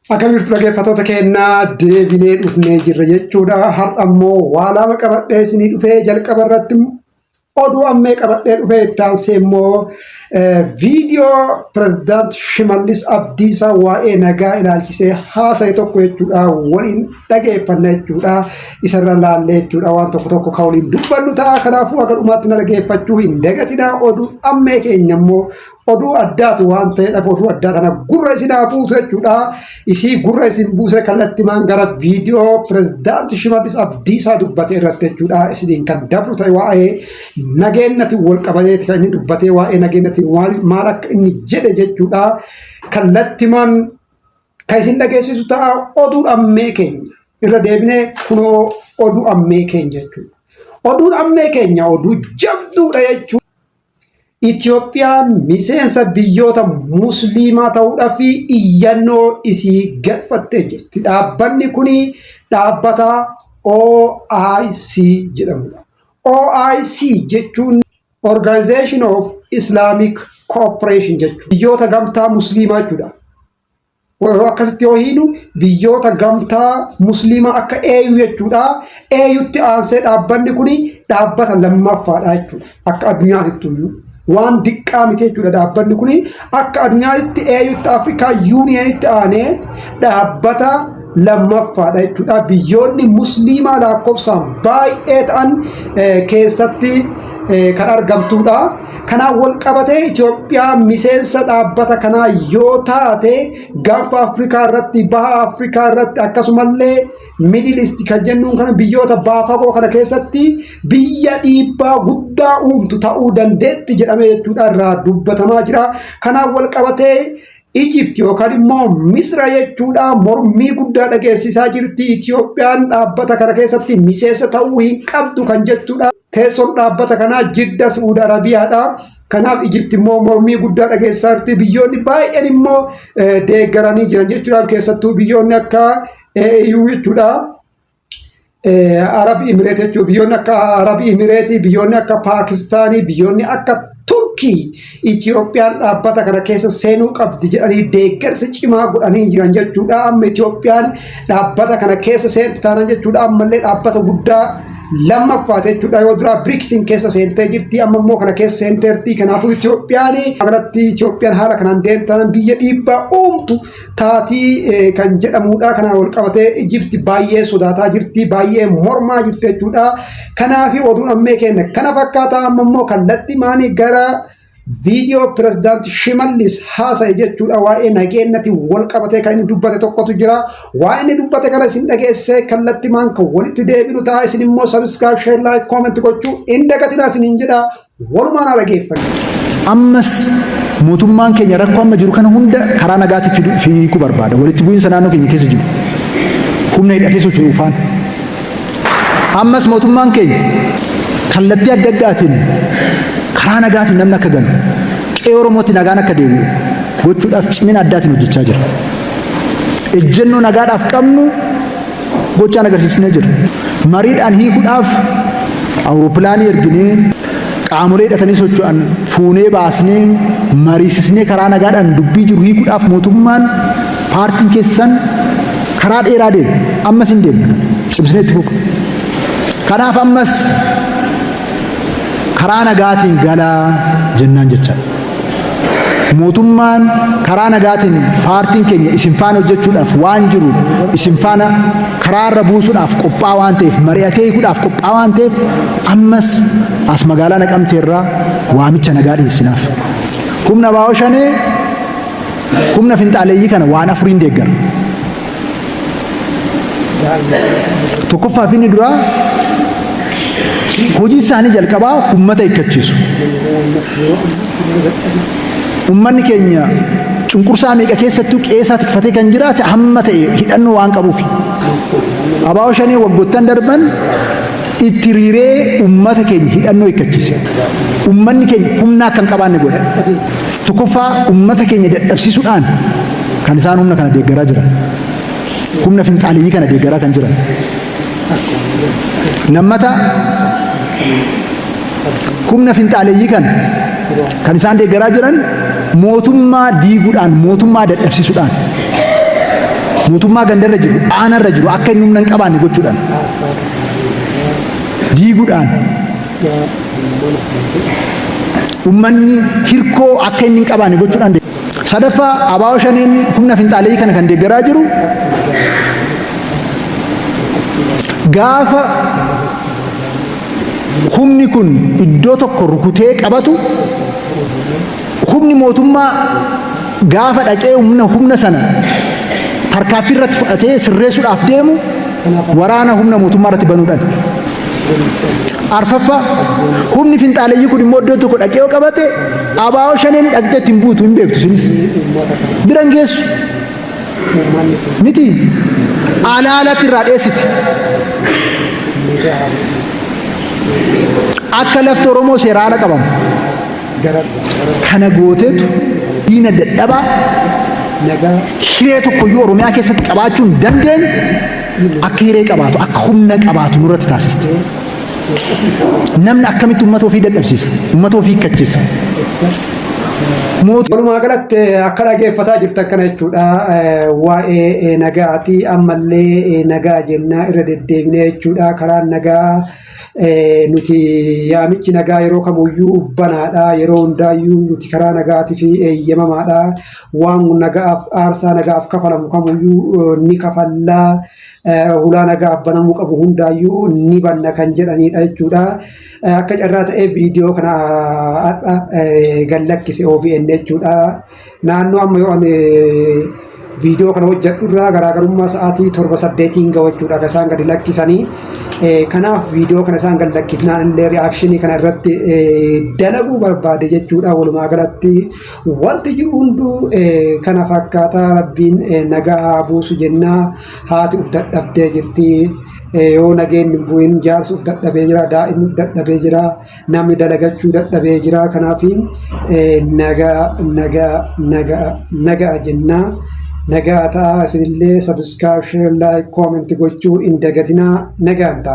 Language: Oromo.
Akkamitti dhaggeeffattoota keenyaa deebinee dhufnee jirra jechuudha. Har'a immoo waa lama qabadhee isinii dhufee jalqaba irratti oduu ammee qabadhee dhufee itti aansee immoo viidiyoo pirezidaant Shimallis Abdiisaa waa'ee nagaa ilaalchisee haasa'e tokko jechuudha waliin dhageeffanna jechuudha. Isarra laallee jechuudha waan tokko kan waliin dubbannu ta'a. Kanaafuu akka dhumaatti na dhageeffachuu hin dagatinaa. Oduu ammee keenya immoo oduu addaatu waan ta'eedhaaf oduu addaa kana gurra isinaa buusu jechuudha. Isii gurra isin buuse kallattimaan gara viidiyoo pirezidaantii Shimallis Abdiisaa dubbate irratti jechuudha. Isiniin kan dabru ta'e waa'ee nageenyatti wal qabateeti kan inni dubbate waa'ee nageenyatti maal akka inni jedhe jechuudha. Kallattimaan kan isin dhageessisu ta'a oduu ammee keenya irra deebinee kunoo oduu ammee keenya jechuudha. Oduun ammee keenya oduu jabduudha jechuudha. Itoophiyaan miseensa biyyoota musliimaa ta'uudhaaf iyyannoo isii galfattee jirti. Dhaabbanni kun dhaabbata OIC jedhamudha. OIC jechuun Organization of Islamic Cooperation jechuudha. Biyyoota gamtaa musliimaa jechuudha. Akkasitti yoo hiinu biyyoota gamtaa musliimaa akka AU jechuudha. AUtti aansee dhaabbanni kun dhaabbata lammaffaadha jechuudha. Akka addunyaatti waan diqqaa miti jechuudha. Dhaabbanni kun akka addunyaatti AUtti Afrikaa Yuuniyenitti aanee dhaabbata lammaffaadha jechuudha. Biyyoonni musliimaa lakkoofsaan baay'ee ta'an keessatti kan argamtudha. Kanaan wal qabatee Itoophiyaan miseensa dhaabbata kanaa yoo taate gaanfa Afrikaa irratti baha Afrikaa irratti akkasumallee Middle East kan jennuun kana biyyoota baafagoo kana keessatti biyya dhiibbaa guddaa uumtu ta'uu dandeetti jedhamee jechuudha irraa dubbatamaa jira. Kanaan wal qabatee Egypt yookaan immoo Misra jechuudha mormii guddaa dhageessisaa jirti. Itoophiyaan dhaabbata kana keessatti miseensa ta'uu hin qabdu kan jechuudha. Teessoon dhaabbata kanaa Jidda Saudi Arabiyaadha. Kanaaf Egypt immoo mormii guddaa dhageessisaa jirti. Biyyoonni baay'een immoo deeggaranii jiran jechuudha. Keessattuu biyyoonni akka AU jechuudha. Arab Emirates jechuudha. Biyyoonni akka Arab Emirates, biyyoonni akka Pakistaanii, biyyoonni akka Turkii Itoophiyaan dhaabbata kana keessa seenuu qabdi jedhanii deeggarsa cimaa godhanii jiran jechuudha. Amma Itoophiyaan dhaabbata kana keessa seenti taana jechuudha. Ammallee dhaabbata guddaa lammaffaate jechuudha. Yoo duraa BRICSin keessa seentee jirti, amma immoo kana keessa seenteerti. Kanaafuu Itoophiyaan haala kanaan deemtan biyya dhiibbaa uumtu taatii kan jedhamudha. Kanaan wal qabatee Egypt baay'ee sodaataa jirti, baay'ee mormaa jirti jechuudha. Kanaaf oduun ammee keenya kana fakkaata. Amma immoo kallattii maanii gara viidiyoo pirezidaantii Shimallis haasa'e jechuudha. Waa'ee nageenyatti wal qabatee kan inni dubbate tokkotu jira. Waan inni dubbate kana isin dhageessee kallattii maan kan walitti deebinu ta'a. Isin immoo subscribe, share, like, comment gochuu hin dagatinaa isiniin jedha. Walumaan haa dhageeffannu. Ammas mootummaan keenya rakkoo amma jiru kana hunda karaa nagaatiif fiiguu barbaada. Walitti bu'iinsa naannoo keenya keessa jiru. Humna hidhatee socho'u faana. Ammas mootummaan keenya kallattii adda addaatiin karaa nagaatiin namni akka galu qe'ee Oromootti nagaan akka deebi'u gochuudhaaf cimina addaatiin hojjechaa jira. Ejjennoo nagaadhaaf qabnu gochaan agarsiisnee jira. Mariidhaan hiikuudhaaf awuroopilaanii erginee qaamolee hidhatanii socho'an fuunee baasnee mariisisnee karaa nagaadhaan dubbii jiru hiikuudhaaf mootummaan paartiin keessan karaa dheeraa deemu. Ammas hin deemne cimsinee itti fufu. Kanaaf ammas karaa nagaatiin galaa jennaan jechaadha. Mootummaan karaa nagaatiin paartiin keenya isin faana hojjechuudhaaf waan jiru isin faana karaa irra buusuudhaaf qophaa waan ta'eef mari'atee hiikuudhaaf qophaa waan ta'eef ammas as magaalaa Naqamtee irraa waamicha nagaa dhiyeessinaaf. Humna Baawoo Shanee humna finxaaleeyyii kana waan afuriin deeggara. Tokkoffaa fi inni duraa hojii isaanii jalqabaa uummata eeggachiisu. Uummanni keenya cunqursaa meeqa keessattuu qeessaa tikfatee kan jiraate hamma ta'e hidhannoo waan qabuuf. Baawoo Shanee waggoottan darban itti hiriiree uummata keenya hidhannoo eeggachiise. Uummanni keenya humna akka hin qabaanne godhe. Tokkoffaa uummata keenya dadhabsiisuudhaan kan isaan humna kana deeggaraa jiran. Humna finxaaleeyyii kana deeggaraa kan jiran. Lammata humna finxaaleeyyii kana kan isaan deeggaraa jiran mootummaa diiguudhaan mootummaa dadhabsiisuudhaan mootummaa gandarra jiru aanarra jiru akka inni humna hin qabaanne gochuudhaan diiguudhaan ummanni hirkoo akka inni hin qabaanne gochuudhaan sadaffaa abaa'oo shaneen humna finxaalee kana kan deeggaraa jiru gaafa humni kun iddoo tokko rukutee qabatu humni mootummaa gaafa dhaqee humna sana tarkaaffii irratti fudhatee sirreessuudhaaf deemu waraana humna mootummaa irratti banuudhaan. Arfaffaa humni finxaaleeyyii kun immoo iddoo tokko dhaqee qabate abaa'oo shaneen dhaqxee ittiin buutu hin beektu sinis biran geessu miti alaalatti irraa dheessiti. Akka lafti Oromoo seeraan qabamu kana gooteetu diina dadhabaa hiree tokkoyyuu Oromiyaa keessatti qabaachuu hin dandeenye akka hiree qabaatu akka humna qabaatu nurratti taasiste. Namni akkamitti uummata ofii dadhabsiisa uummata ofii hiikkachiisa. Walumaa galatti akka dhageeffataa jirtan kana jechuudha waa'ee nagaati ammallee nagaa jennaa irra deddeebinee jechuudha karaan nagaa nuti yaamichi nagaa yeroo kamuyyuu banaadha yeroo hundaayyuu nuti karaa nagaatii fi eeyyamamaadha waan nagaaf aarsaa nagaaf kafalamu kamuyyuu ni kafallaa hulaa nagaaf banamuu qabu hundaayyuu ni banna kan jedhanidha jechuudha. Akka carraa ta'ee viidiyoo kana har'a gallakkise OBN jechuudha. Naannoo amma yoo viidiyoo kana hojjedhu irraa garaagarummaa sa'aatii 7-8 gahu jechuudha akka isaan gadi lakkisanii. Kanaaf viidiyoo kana isaan gadi lakkifnaan illee reakshinii kana irratti dalaguu barbaade jechuudha. Walumaa galatti wanti jiru hunduu kana fakkaataa rabbiin nagaa buusu jennaa haati uf dadhabdee jirti. Yoo nageenyi bu'in jaarsi uf dadhabee jira daa'imni uf dadhabee jira namni dalagachuu dadhabee jira kanaafiin nagaa jennaa. Nagaa ta'a isinillee sabiskaabii, laayik, koomentii gochuu hin dagatinaa nagaan ta'a.